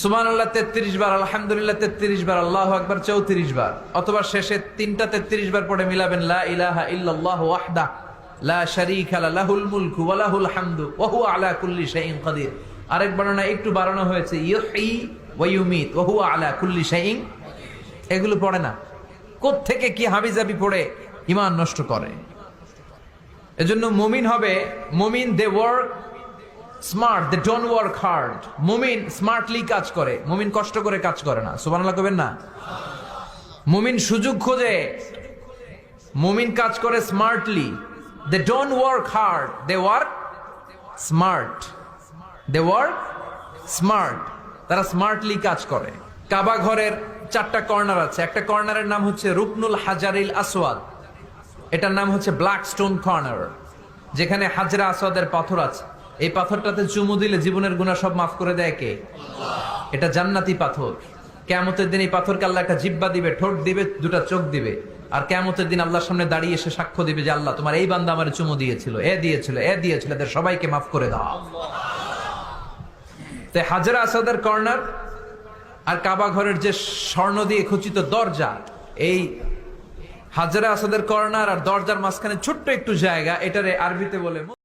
সুবহানাল্লাহ 33 বার, আলহামদুলিল্লাহ 33 বার, আল্লাহু আকবার 34 বার, অথবা শেষে তিনটা 33 বার পড়ে মিলাবেন লা ইলাহা ইল্লাল্লাহ ওয়াহদা লা শারীকা লাহুল মুলকু ওয়া লাহুল হামদু ওয়া হুয়া আলা কুল্লি শাইইন কাদির। আরেক বর্ণনা একটু বাড়ানো হয়েছে ইউহয়ী ওয়া ইউমীত ওয়া হুয়া আলা কুল্লি শাইইন। এগুলো পড়ে না, কোত্থেকে কি হাবিজাবি পড়ে ঈমান নষ্ট করে। এজন্য মুমিন হবে, মুমিন they work smart, they don't work hard. মুমিন স্মার্টলি কাজ করে, মুমিন কষ্ট করে কাজ করে না। সুবহানাল্লাহ কইবেন না? মুমিন সুযোগ খোঁজে, মুমিন কাজ করে smartly. They don't work hard, they work smart. They work smart, তারা স্মার্টলি কাজ করে। কাবা ঘরের 4টা কর্নার আছে। একটা কর্নারের নাম হচ্ছে রুকনুল হাজারিল আসওয়াদ, এটার নাম হচ্ছে ব্ল্যাক স্টোন কর্নার, যেখানে হাজরা আসওয়াদের পাথর আছে। এই পাথরটাতে চুমু দিলে জীবনের গুনাহ সব মাফ করে দেয় কে? এটা জান্নাতি পাথর। কিয়ামতের দিন এই পাথরকে আল্লাহ একটা জিহ্বা দিবে, ঠোঁট দিবে, দুটা চোখ দিবে, আর কিয়ামতের দিন আল্লাহর সামনে দাঁড়িয়ে এসে সাক্ষ্য দিবে যে আল্লাহ তোমার এই বান্দা আমার চুমু দিয়েছিল, এ দিয়েছিল, এ দিয়েছিল, এদের সবাইকে মাফ করে দাও। তো হাজরা আসওয়াদের কর্নার আর কাবা ঘরের যে স্বর্ণ দিয়ে খচিত দরজা, এই হাজরা আসওয়াদের কর্নার আর দরজার মাঝখানে ছোট্ট একটু জায়গা, এটারে আরবিতে বলে